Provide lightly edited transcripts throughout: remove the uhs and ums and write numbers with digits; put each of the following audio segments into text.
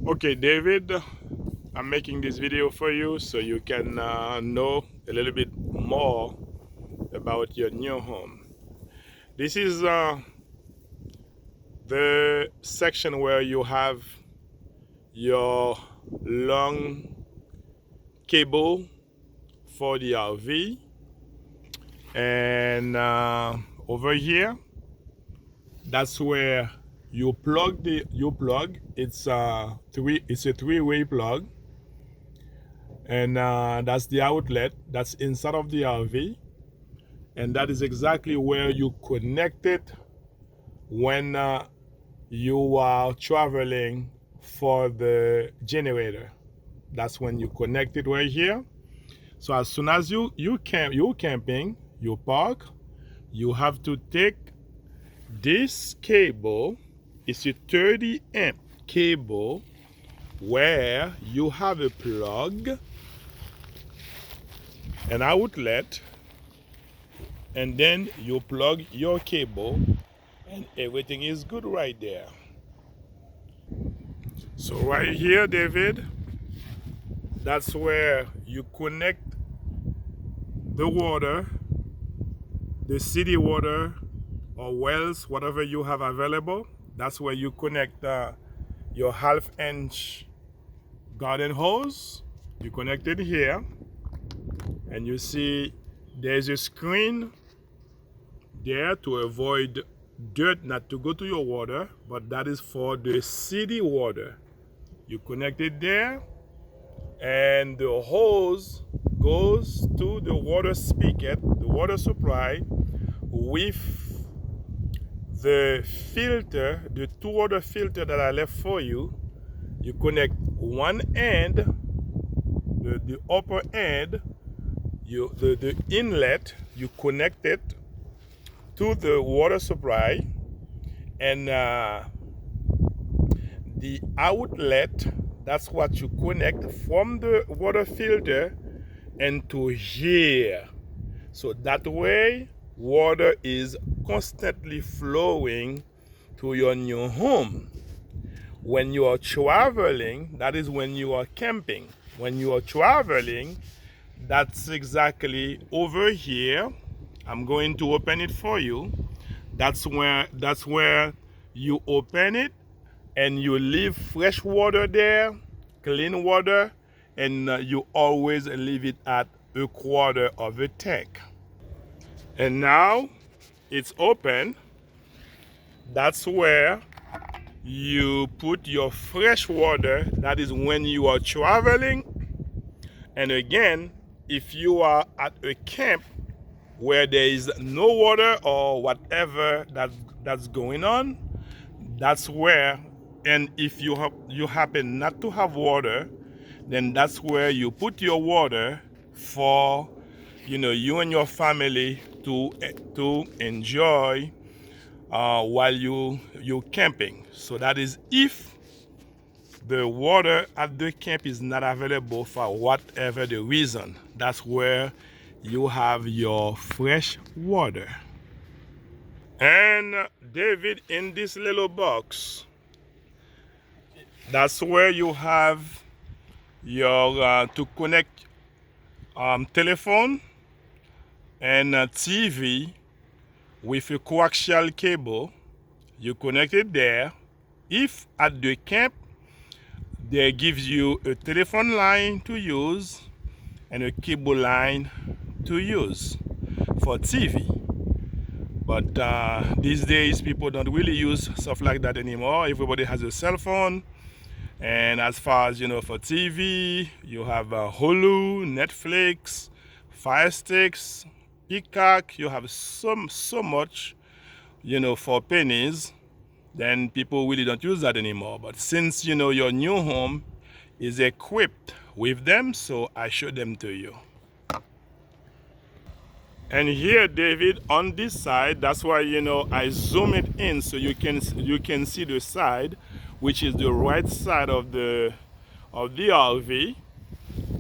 Okay, David, I'm making this video for you so you can know a little bit more about your new home. This is the section where you have your long cable for the RV, and over here, that's where you plug it's a three-way plug, and that's the outlet that's inside of the RV, and that is exactly where you connect it when you are traveling for the generator. That's when you connect it right here. So as soon as you're camping, you park, you have to take this cable. It's a 30 amp cable where you have a plug, an outlet, and then you plug your cable and everything is good right there. So right here, David, that's where you connect the water, the city water or wells, whatever you have available. That's where you connect your half-inch garden hose. You connect it here, and you see there's a screen there to avoid dirt not to go to your water, but that is for the city water. You connect it there, and the hose goes to the water spigot, the water supply, with the filter, the two water filter that I left for you. You connect one end, the upper end, the inlet, you connect it to the water supply, and the outlet, that's what you connect from the water filter into here. So that way, water is constantly flowing to your new home. When you are traveling, that is when you are camping. When you are traveling, that's exactly over here. I'm going to open it for you. That's where you open it, and you leave fresh water there, clean water, and you always leave it at a quarter of a tank. And now it's open. That's where you put your fresh water. That is when you are traveling. And again, if you are at a camp where there is no water or whatever that's going on, that's where, and if you happen not to have water, then that's where you put your water for you and your family to enjoy while you're camping. So that is if the water at the camp is not available for whatever the reason. That's where you have your fresh water. And David, in this little box, that's where you have your to connect telephone and TV with a coaxial cable. You connect it there. If at the camp they give you a telephone line to use and a cable line to use for TV. But these days people don't really use stuff like that anymore. Everybody has a cell phone. And as far as for TV, you have Hulu, Netflix, Fire Sticks, Peacock. You have so much for pennies. Then people really don't use that anymore. But since your new home is equipped with them, so I show them to you. And here, David, on this side, that's why I zoom it in so you can see the side, which is the right side of the RV.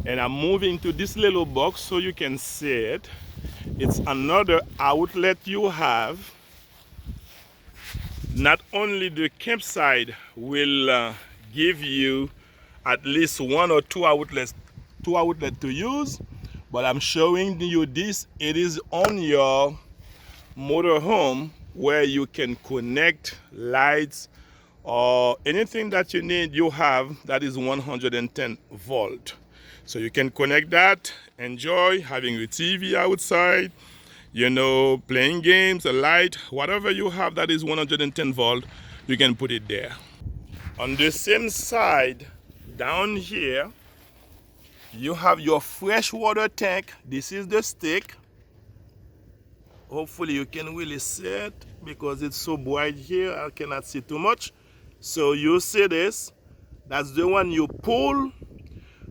And I'm moving to this little box so you can see it. It's another outlet you have. Not only the campsite will give you at least one or two outlets to use, but I'm showing you this. It is on your motorhome where you can connect lights or anything that you need. You have that is 110 volt, so you can connect that, enjoy having your TV outside, playing games, a light, whatever you have that is 110 volt, you can put it there. On the same side down here, you have your fresh water tank. This is the stick. Hopefully you can really see it because it's so bright here. I cannot see too much. So you see this, that's the one you pull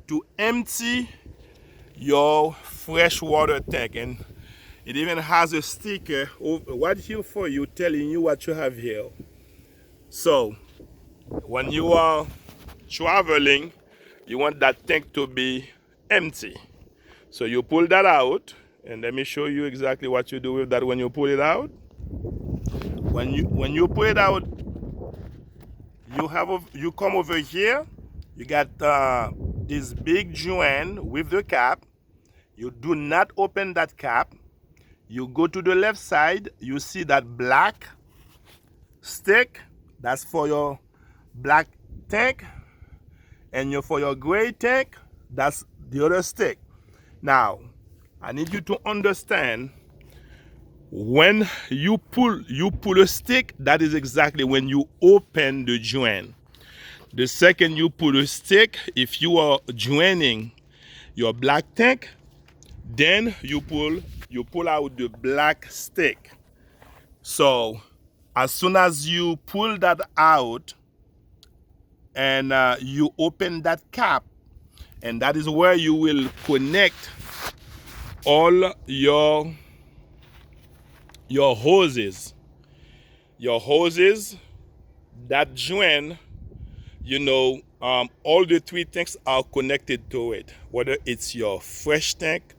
to empty your fresh water tank. And it even has a sticker right here for you telling you what you have here. So when you are traveling, you want that tank to be empty. So you pull that out, and let me show you exactly what you do with that when you pull it out. When you pull it out, you come over here. You got this big joint with the cap. You do not open that cap. You go to the left side. You see that black stick. That's for your black tank. And for your gray tank, that's the other stick. Now, I need you to understand, when you pull a stick, that is exactly when you open the joint. The second you pull a stick, if you are joining your black tank, then you pull out the black stick. So as soon as you pull that out and you open that cap, and that is where you will connect all your hoses. Your hoses, that joint, all the three tanks are connected to it. Whether it's your fresh tank,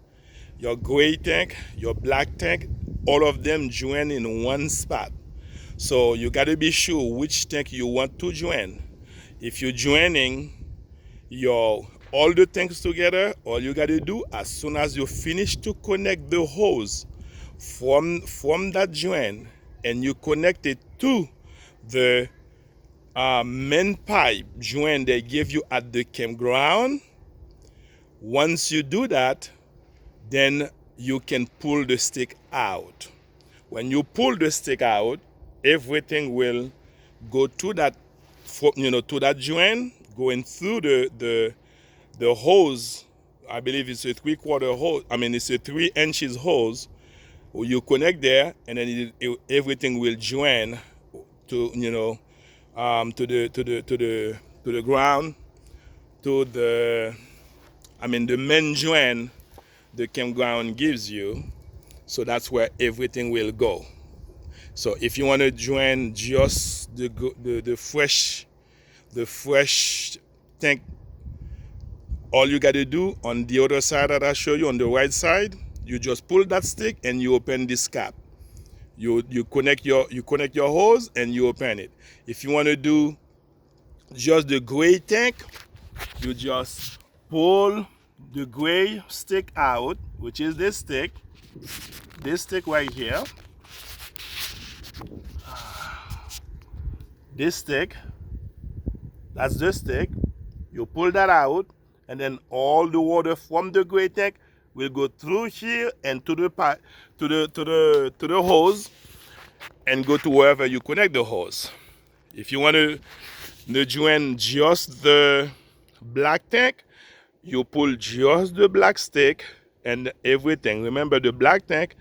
your gray tank, your black tank, all of them join in one spot. So you got to be sure which tank you want to join. If you're joining all the tanks together, all you got to do, as soon as you finish to connect the hose from that joint, and you connect it to the main pipe joint they give you at the campground, once you do that, then you can pull the stick out. When you pull the stick out, everything will go to that joint, going through the hose. I believe it's a 3/4 hose. It's a 3 inches hose. You connect there, and then everything will join to the ground, to the main joint the campground gives you. So that's where everything will go. So if you want to join just the fresh tank, all you got to do on the other side that I show you, on the right side, you just pull that stick and you open this cap. You connect your hose and you open it. If you want to do just the gray tank, you just pull the gray stick out, which is this stick right here. This stick, that's the stick. You pull that out, and then all the water from the gray tank will go through here and to the hose, and go to wherever you connect the hose. If you want to join just the black tank, you pull just the black stick and everything. Remember, the black tank,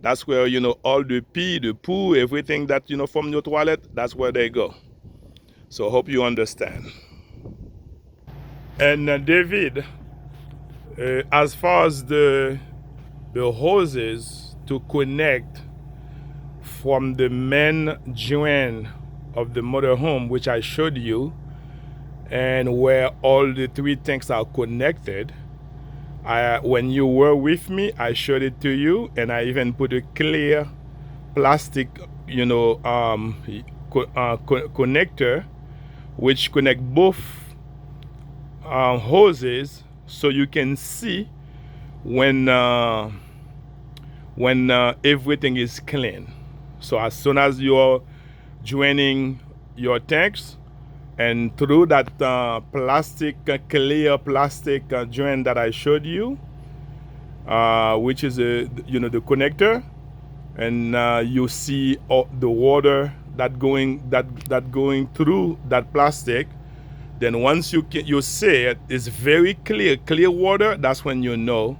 that's where all the pee, the poo, everything that from your toilet, that's where they go. So hope you understand. And David, as far as the hoses to connect from the main joint of the motorhome, which I showed you, and where all the 3 tanks are connected, when you were with me, I showed it to you, and I even put a clear plastic connector which connect both hoses, so you can see when everything is clean. So as soon as you're draining your tanks, and through that plastic, clear plastic drain that I showed you, which is the connector, and you see the water that going through that plastic. Then once you see it's very clear water. That's when you know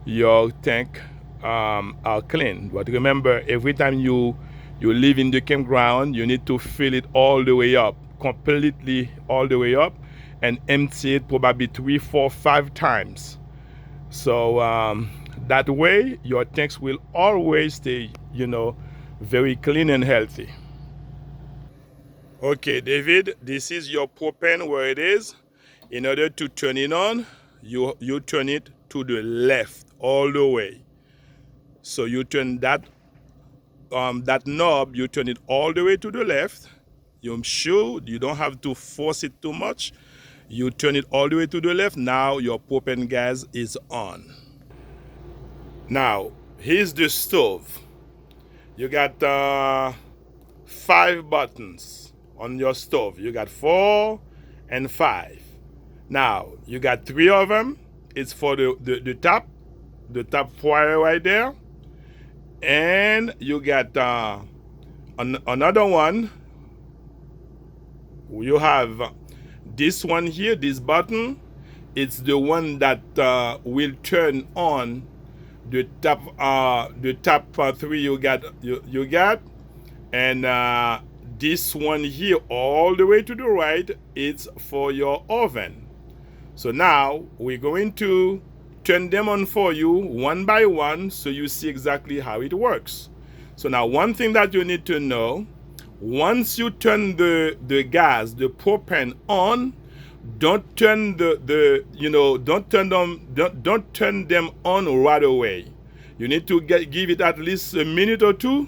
your tank are clean. But remember, every time you live in the campground, you need to fill it all the way up, completely all the way up, and empty it probably 3, 4, 5 times. So that way your tanks will always stay, very clean and healthy. Okay, David, this is your propane where it is. In order to turn it on, you turn it to the left all the way. So you turn that knob, you turn it all the way to the left. You're sure you don't have to force it too much. You turn it all the way to the left. Now your propane gas is on. Now, here's the stove. You got 5 buttons on your stove. You got 4 and 5. Now, you got 3 of them. It's for the top wire right there. And you got another one. You have this one here, this button. It's the one that will turn on the top 3 you got, and this one here all the way to the right, it's for your oven. So now we're going to turn them on for you one by one, so you see exactly how it works. So now one thing that you need to know, once you turn the gas, the propane on, don't turn don't turn them on right away. You need to give it at least a minute or two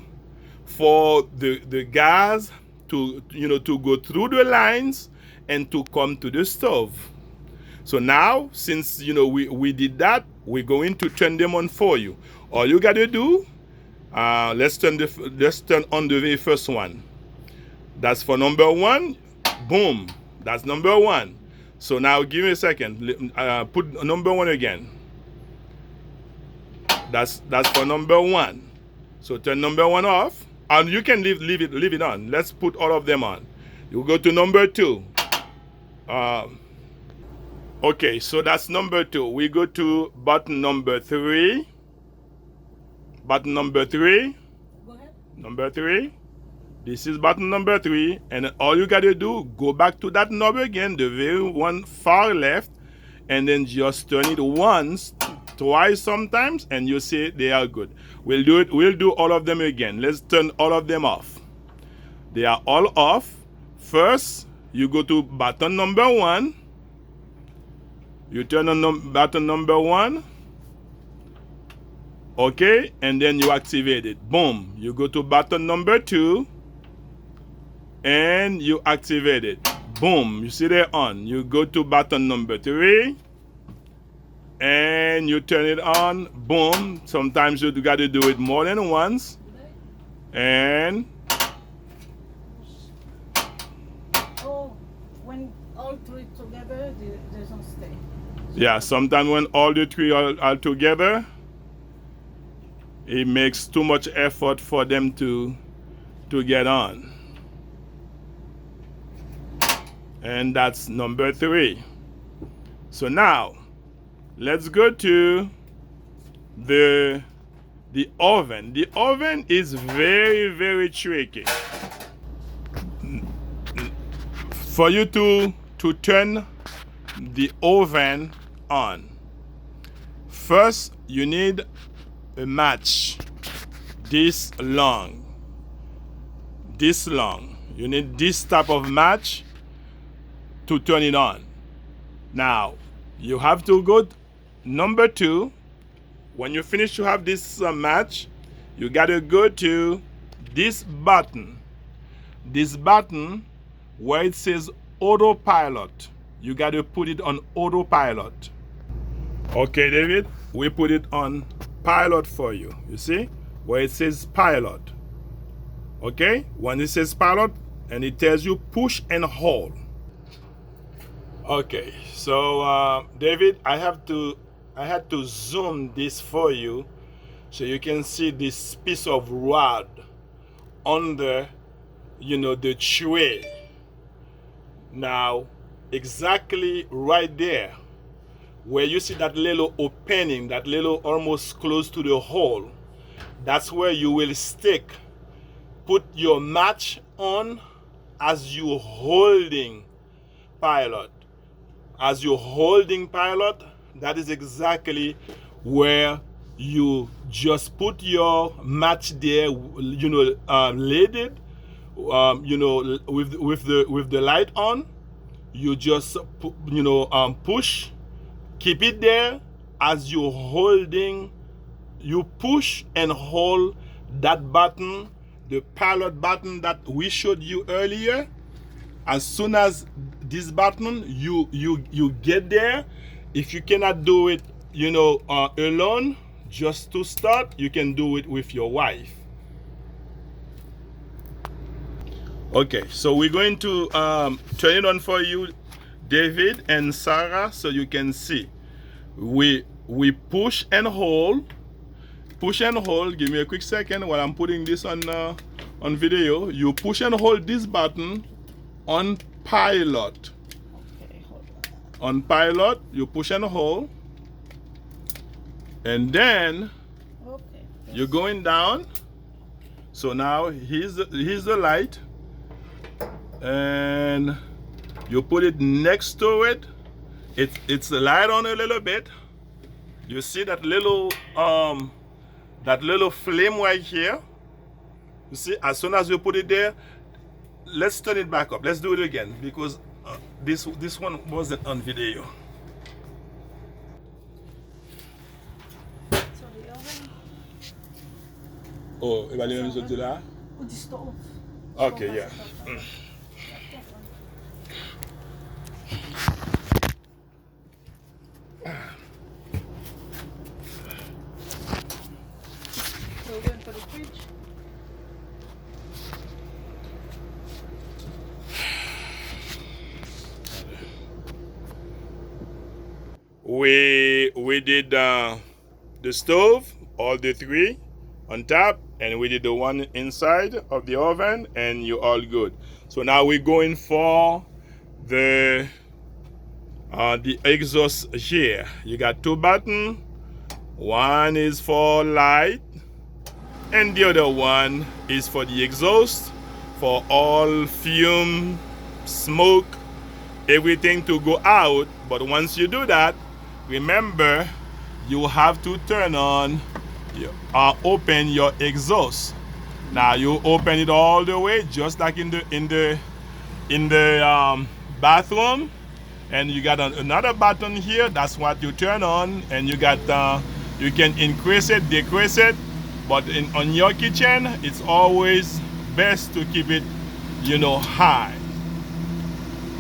for the gas to go through the lines and to come to the stove. So now, since we did that, we're going to turn them on for you. All you gotta do, let's turn on the very first one. That's for number 1. Boom. That's number 1. So now give me a second. Put number 1 again. That's for number 1. So turn number 1 off, and you can leave it on. Let's put all of them on. You go to number 2. Okay, so that's number 2. We go to button number 3. Button number 3. Go ahead. Number 3. This is button number 3, and all you gotta do, go back to that knob again, the very one far left, and then just turn it once, twice sometimes, and you see they are good. We'll do all of them again. Let's turn all of them off. They are all off. First, you go to button number 1. You turn on button number 1. Okay, and then you activate it. Boom. You go to button number 2. And you activate it. Boom. You see they're on. You go to button number 3. And you turn it on. Boom. Sometimes you got to do it more than once. And when all 3 together, they doesn't stay. Yeah, sometimes when all the 3 are together, it makes too much effort for them to get on. And that's number 3. So now, let's go to the oven. The oven is very, very tricky. For you to turn the oven on, first you need a match this long. You need this type of match to turn it on. Now you have to go number 2. When you finish to have this match, you gotta go to this button where it says autopilot. You got to put it on autopilot. Okay, David, we put it on pilot for you. You see where it says pilot. Okay, when it says pilot and it tells you push and hold. Okay, so David, I had to zoom this for you so you can see this piece of rod under, the tray. Now, exactly right there, where you see that little opening, that little almost close to the hole, that's where you will stick. Put your match on as you holding pilot. As you're holding pilot, that is exactly where you just put your match there, laid it, with the light on. You just push, keep it there as you're holding. You push and hold that button, the pilot button that we showed you earlier. As soon as this button you get there, if you cannot do it alone, just to start, you can do it with your wife. Okay, so we're going to turn it on for you, David and Sarah, so you can see. We push and hold. Push and hold. Give me a quick second while I'm putting this on video. You push and hold this button on pilot. Okay, hold on. On pilot, you push and hold, and then you're going down. So now here's the light, and you put it next to it. It's the light on a little bit. You see that little flame right here. You see, as soon as you put it there, let's turn it back up. Let's do it again because this one wasn't on video. So the oven? Oh, il va aller même de là. Ou the stove. Okay, yeah. So we're going for the fridge. We did the stove, all the three on top, and we did the one inside of the oven, and you're all good. So now we're going for the exhaust here. You got two buttons. One is for light, and the other one is for the exhaust, for all fume, smoke, everything to go out. But once you do that, remember, you have to turn on, open your exhaust. Now you open it all the way, just like in the bathroom, and you got another button here. That's what you turn on, and you got you can increase it, decrease it. But on your kitchen, it's always best to keep it, high.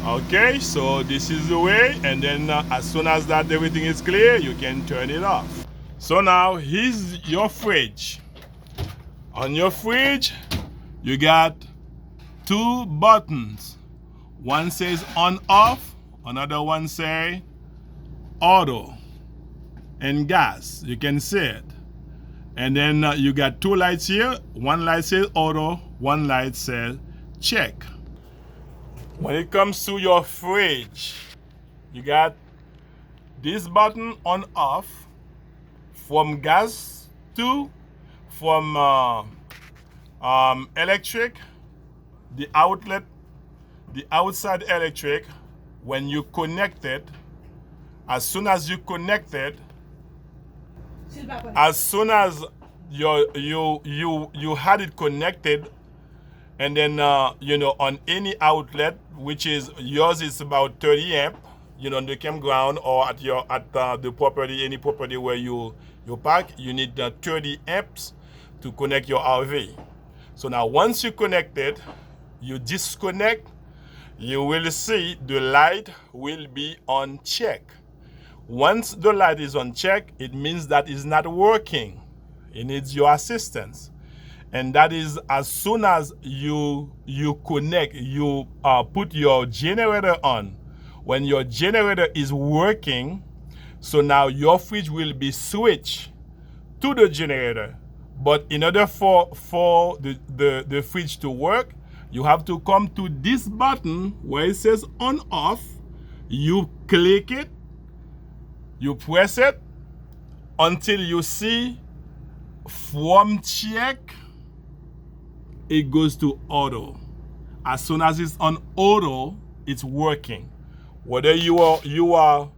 Okay, so this is the way, and then as soon as that everything is clear, you can turn it off. So now here's your fridge. On your fridge, you got two buttons. One says on off, another one say auto and gas. You can see it. And then you got two lights here. One light says auto, one light says check. When it comes to your fridge, you got this button on off, from gas to from electric, the outlet, the outside electric. When you connect it, as soon as you connect it, as soon as you had it connected, and then on any outlet, which is yours is about 30 amp, on the campground or at the property, any property where you park, you need 30 amps to connect your RV. So now once you connect it, you disconnect you will see the light will be on check. Once the light is on check, it means that it's not working. It needs your assistance. And that is as soon as you connect, you put your generator on. When your generator is working, so now your fridge will be switched to the generator. But in order for the fridge to work, you have to come to this button where it says on off. You click it, you press it until you see from check, it goes to auto. As soon as it's on auto, it's working. Whether you are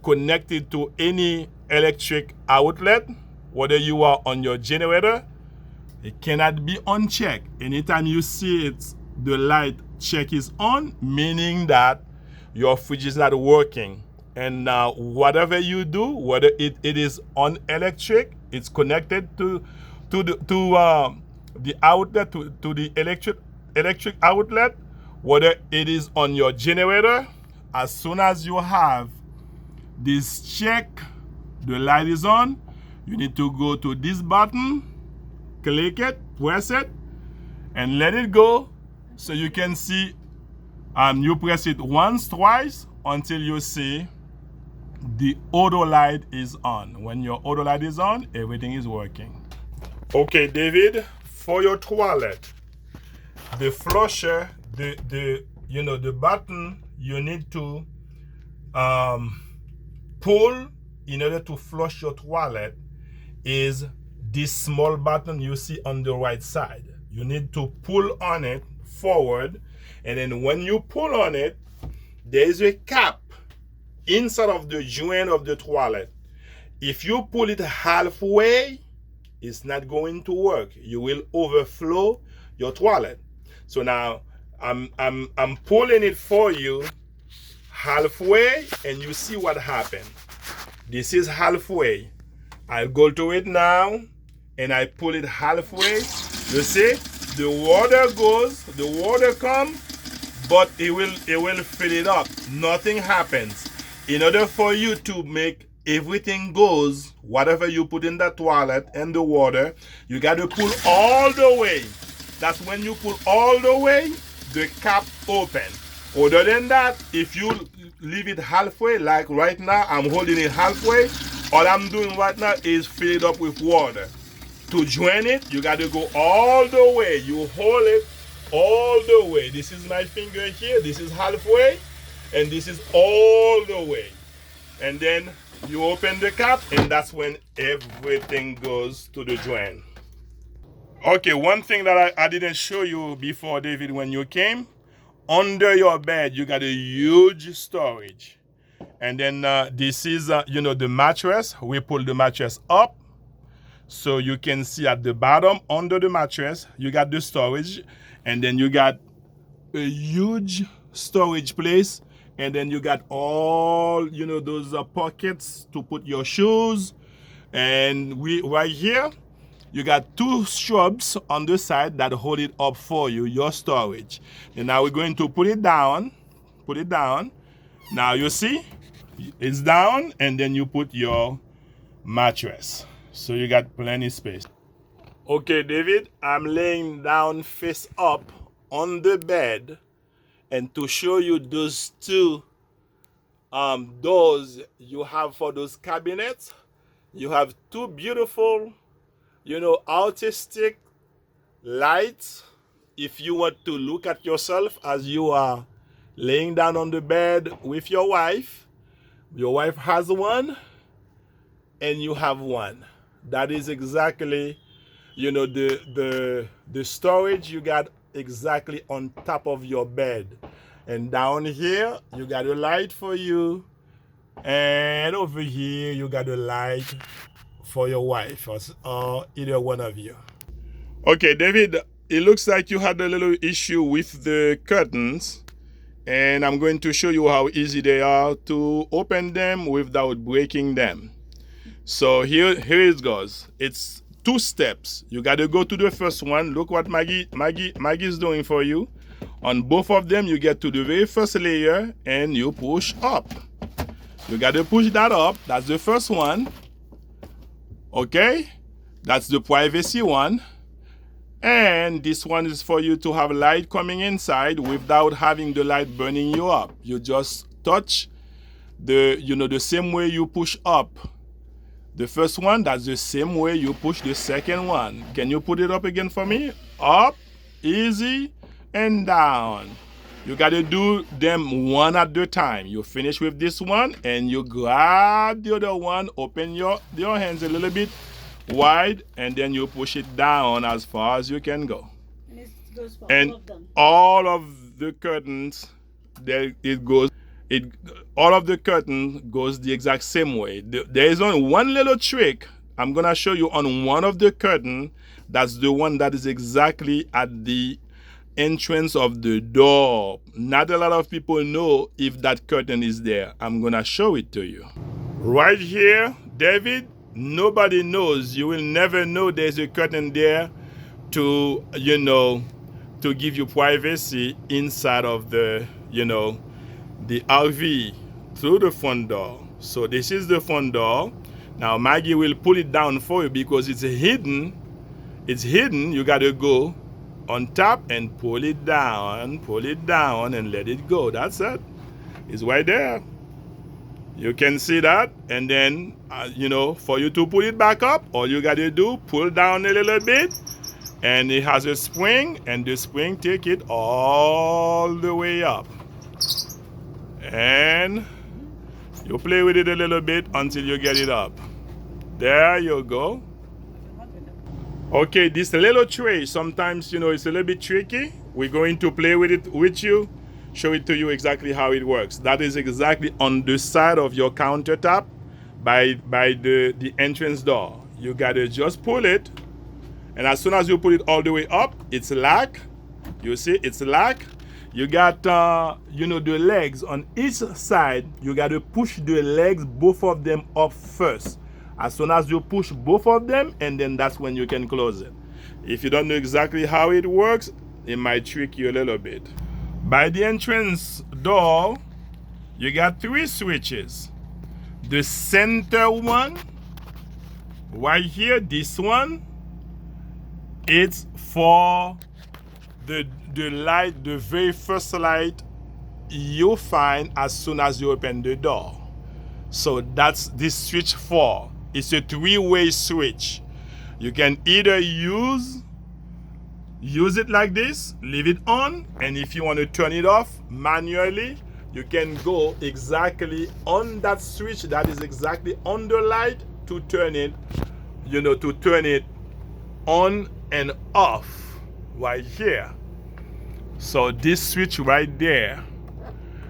connected to any electric outlet, whether you are on your generator, it cannot be unchecked. Anytime you see it, the light check is on, meaning that your fridge is not working. And whatever you do, whether it is on electric, it's connected to the outlet, to the electric outlet, whether it is on your generator, as soon as you have this check, the light is on, you need to go to this button, click it, press it, and let it go so you can see. You press it once, twice, until you see the auto light is on. When your auto light is on, everything is working. Okay, David, for your toilet, the flusher, the button you need to pull in order to flush your toilet is this small button you see on the right side. You need to pull on it forward, and then when you pull on it, there is a cap inside of the joint of the toilet. If you pull it halfway, it's not going to work. You will overflow your toilet. So now I'm pulling it for you halfway, and you see what happened. This is halfway. I'll go to it now, and I pull it halfway. You see, the water comes, but it will fill it up. Nothing happens. In order for you to make everything goes, whatever you put in the toilet and the water, you got to pull all the way. That's when you pull all the way, the cap open. Other than that, if you leave it halfway, like right now, I'm holding it halfway, all I'm doing right now is fill it up with water. To join it, you got to go all the way. You hold it all the way. This is my finger here. This is halfway, and this is all the way. And then you open the cap, and that's when everything goes to the joint. Okay, one thing that I didn't show you before, David, when you came, under your bed, you got a huge storage. And then this is, the mattress. We pull the mattress up. So you can see at the bottom, under the mattress, you got the storage. And then you got a huge storage place. And then you got all, those pockets to put your shoes. And right here, you got two shrubs on the side that hold it up for you, your storage. And now we're going to put it down. Put it down. Now you see, it's down, and then you put your mattress. So you got plenty space. Okay, David, I'm laying down face up on the bed, and to show you those two doors you have for those cabinets, you have two beautiful, artistic lights. If you want to look at yourself as you are laying down on the bed with your wife has one, and you have one. That is exactly, the storage you got exactly on top of your bed. And down here, you got a light for you. And over here, you got a light for your wife, or either one of you. Okay, David, it looks like you had a little issue with the curtains. And I'm going to show you how easy they are to open them without breaking them. So here it goes. It's 2 steps. You got to go to the first one. Look what Magy is doing for you. On both of them, you get to the very first layer and you push up. You got to push that up. That's the first one. Okay? That's the privacy one. And this one is for you to have light coming inside without having the light burning you up. You just touch the same way you push up the first one, that's the same way you push the second one. Can you put it up again for me? Up, easy, and down. You got to do them one at a time. You finish with this one and you grab the other one, open your hands a little bit wide, and then you push it down as far as you can go. And it goes for And all of them. all of the curtains, all of the curtain goes the exact same way. There is only one little trick I'm gonna show you on one of the curtain. That's the one that is exactly at the entrance of the door. Not a lot of people know if that curtain is there. I'm gonna show it to you. Right here, David, nobody knows. You will never know there's a curtain there to give you privacy inside of the RV through the front door. So this is the front door. Now Magy will pull it down for you because it's hidden. It's hidden. You got to go on top and pull it down and let it go. That's it. It's right there. You can see that. And then, for you to pull it back up, all you got to do, pull down a little bit. And it has a spring, and the spring take it all the way up. And you play with it a little bit until you get it up. There you go. Okay, this little tray, sometimes, it's a little bit tricky. We're going to play with it with you, show it to you exactly how it works. That is exactly on the side of your countertop by the entrance door. You gotta just pull it, and as soon as you pull it all the way up, it's locked. You see, it's locked. You got, the legs on each side. You got to push the legs, both of them up first. As soon as you push both of them, and then that's when you can close it. If you don't know exactly how it works, it might trick you a little bit. By the entrance door, you got 3 switches. The center one, right here, this one, it's for the light, the very first light you find as soon as you open the door. So that's this switch 4. It's a 3-way switch. You can either use it like this, leave it on, and if you want to turn it off manually, you can go exactly on that switch that is exactly on the light to turn it, on and off right here. So this switch right there.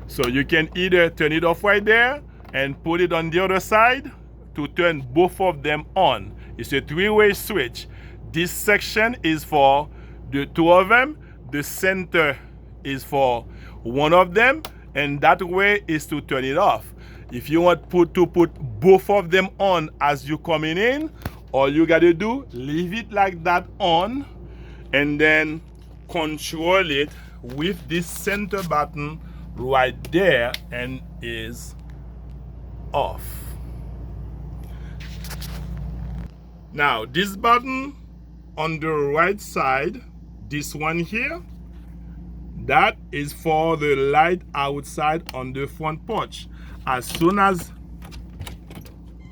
So you can either turn it off right there and put it on the other side to turn both of them on. It's a 3-way switch. This section is for the 2 of them. The center is for one of them, and that way is to turn it off. If you want to put both of them on as you coming in, all you gotta do, leave it like that on, and then control it with this center button right there, and is off. Now this button on the right side, this one here, that is for the light outside on the front porch. As soon as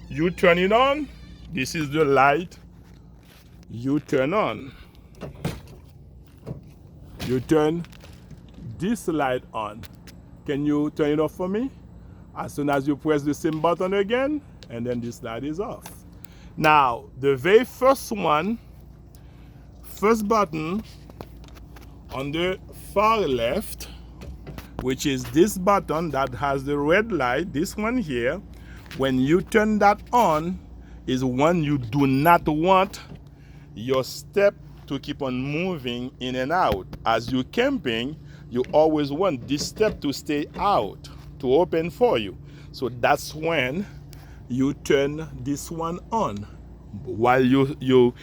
you turn it on, this is the light you turn on. You turn this light on. Can you turn it off for me? As soon as you press the same button again, and then this light is off. Now, the very first button on the far left, which is this button that has the red light, this one here, when you turn that on, is one you do not want your step to keep on moving in and out. As you're camping, you always want this step to stay out, to open for you. So that's when you turn this one on. While you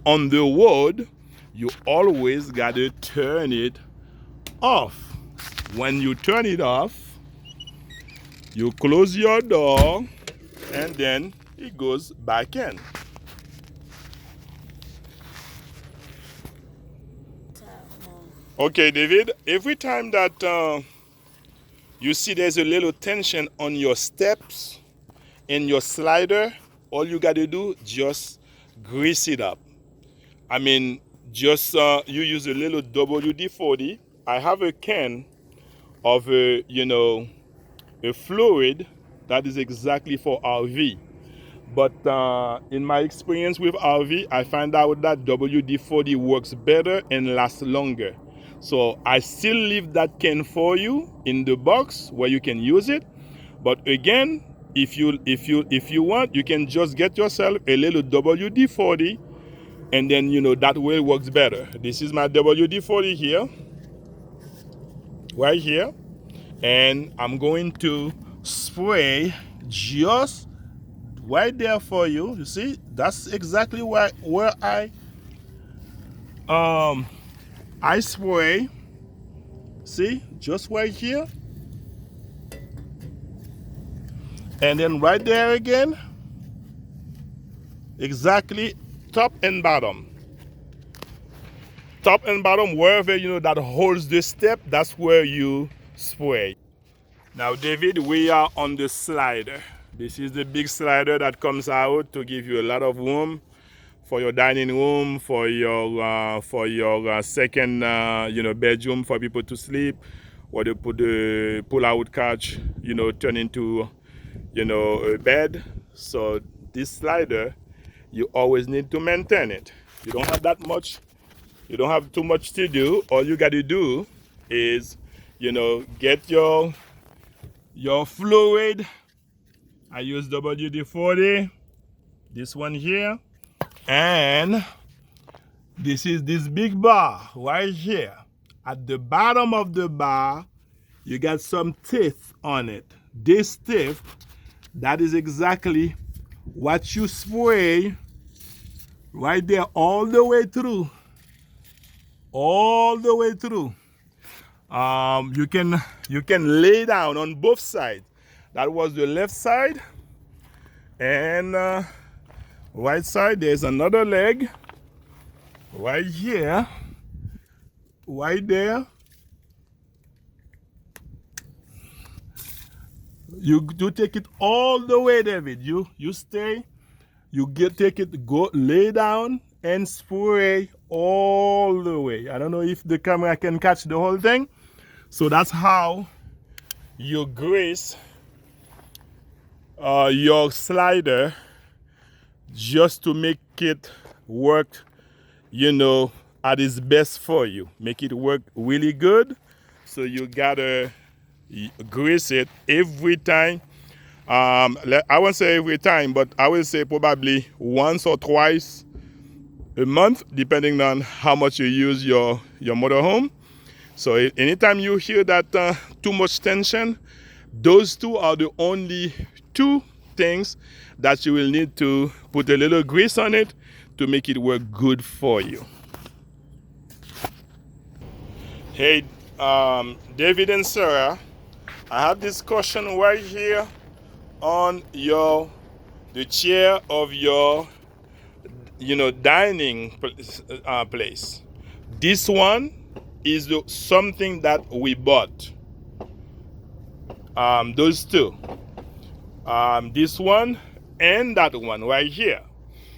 on the road, you always gotta turn it off. When you turn it off, you close your door and then it goes back in. Okay, David, every time that you see there's a little tension on your steps and your slider, all you got to do, just grease it up. I mean, just you use a little WD-40. I have a can of a fluid that is exactly for RV. But in my experience with RV, I find out that WD-40 works better and lasts longer. So I still leave that can for you in the box where you can use it. But again, if you want, you can just get yourself a little WD-40, and then that way it works better. This is my WD-40 here, right here, and I'm going to spray just right there for you. You see, that's exactly where I spray. See, just right here, and then right there again, exactly top and bottom. Top and bottom, wherever that holds the step, that's where you spray. Now, David, we are on the slider. This is the big slider that comes out to give you a lot of room for your dining room, for your second bedroom for people to sleep, or to put the pull-out couch turn into a bed. So this slider, you always need to maintain it. You don't have that much. You don't have too much to do. All you got to do is get your fluid. I use WD-40, this one here, and this is this big bar right here. At the bottom of the bar, you got some teeth on it. This teeth, that is exactly what you spray right there all the way through. All the way through. You can lay down on both sides. That was the left side, and right side there's another leg right here, right there. You take it all the way, David. You stay. Take it, go lay down and spray all the way. I don't know if the camera can catch the whole thing. So that's how you grease your slider, just to make it work at its best for you. Make it work really good. So you gotta grease it every time. I won't say every time, but I will say probably once or twice a month, depending on how much you use your motorhome. So anytime you hear that too much tension, those two are the only two things that you will need to put a little grease on it to make it work good for you. Hey, David and Sarah, I have this cushion right here on the chair of your dining place. This one is something that we bought. Those two, this one and that one right here.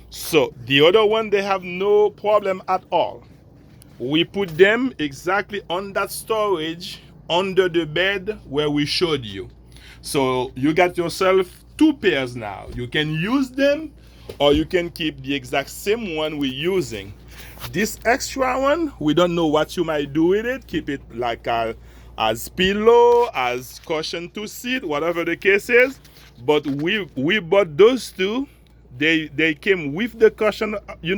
So the other one, they have no problem at all. We put them exactly on that storage under the bed where we showed you. So you got yourself two pairs now. You can use them, or you can keep the exact same one we're using. This extra one, we don't know what you might do with it. Keep it like as pillow, as cushion to sit, whatever the case is. But we bought those two. They came with the cushion,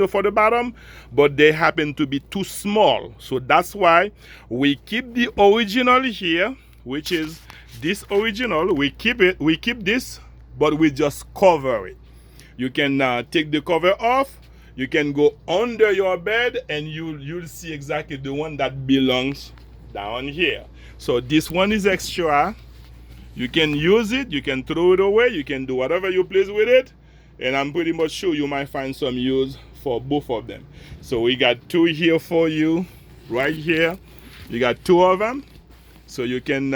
for the bottom, but they happen to be too small. So that's why we keep the original here, which is this original. We keep this, but we just cover it. You can take the cover off. You can go under your bed, and you'll see exactly the one that belongs down here. So this one is extra. You can use it, you can throw it away, you can do whatever you please with it, and I'm pretty much sure you might find some use for both of them. So we got two here for you, right here. You got two of them, so you can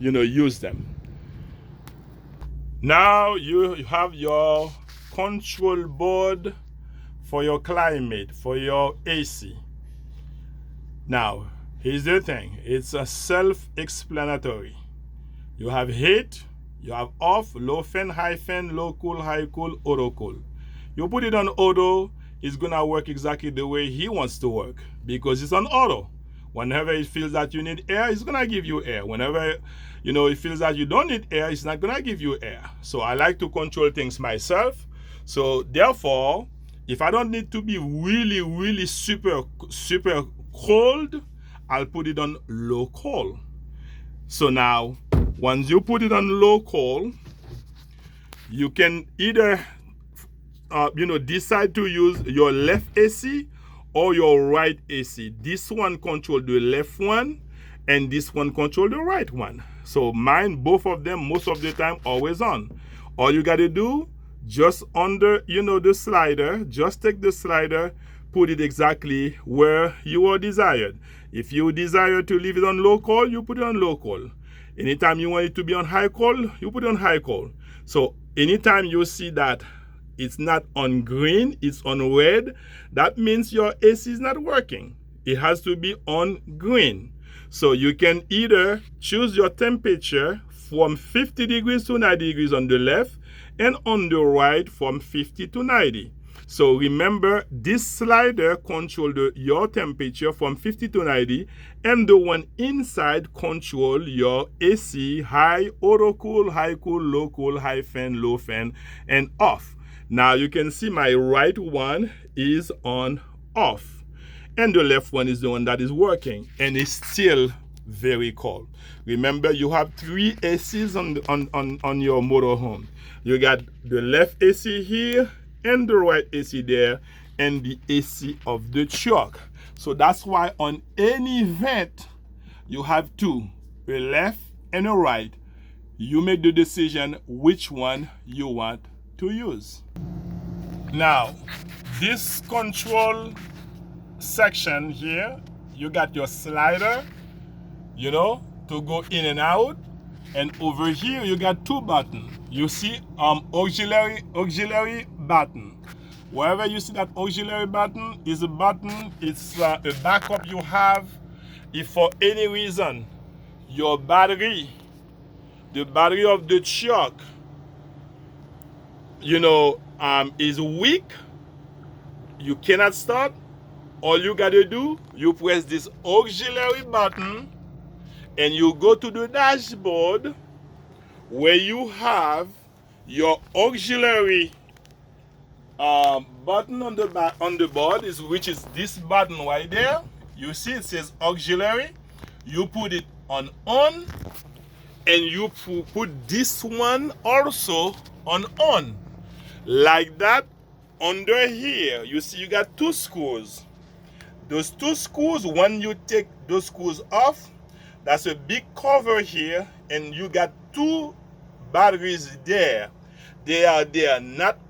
use them. Now you have your control board for your climate, for your AC. Now, here's the thing, it's a self-explanatory. You have heat, you have off, low fan, high fan, low cool, high cool, auto cool. You put it on auto, it's gonna work exactly the way he wants to work because it's on auto. Whenever it feels that you need air, it's gonna give you air. Whenever it feels that you don't need air, it's not gonna give you air. So I like to control things myself. So therefore, if I don't need to be really super cold, I'll put it on low cold. So now, once you put it on low cold, you can either decide to use your left AC or your right AC. This one control the left one and this one control the right one. So mine, both of them, most of the time, always on. All you got to do, just under the slider, just take the slider, put it exactly where you are desired. If you desire to leave it on low cold, you put it on low cold. Anytime you want it to be on high cold, you put it on high cold. So anytime you see that it's not on green, it's on red, that means your AC is not working. It has to be on green. So you can either choose your temperature from 50 degrees to 90 degrees on the left and on the right from 50 to 90. So remember, this slider controls your temperature from 50 to 90, and the one inside controls your AC, high, auto cool, high cool, low cool, high fan, low fan, and off. Now you can see my right one is on off, and the left one is the one that is working, and it's still very cold. Remember, you have three ACs on your motorhome. You got the left AC here, and the right AC there, and the AC of the truck. So that's why on any vent, you have two, a left and a right. You make the decision which one you want to use. Now, this control section here, you got your slider, to go in and out. And over here, you got two buttons. You see auxiliary button. Wherever you see that auxiliary button is a button. It's a backup you have if for any reason your battery, the battery of the truck, is weak, you cannot start. All you gotta do, you press this auxiliary button and you go to the dashboard where you have your auxiliary button on the board, which is this button right there. You see it says auxiliary. You put it on, and you put this one also on. Like that. Under here, you see you got two screws. Those two screws, when you take those screws off, that's a big cover here, and you got two batteries there. They are not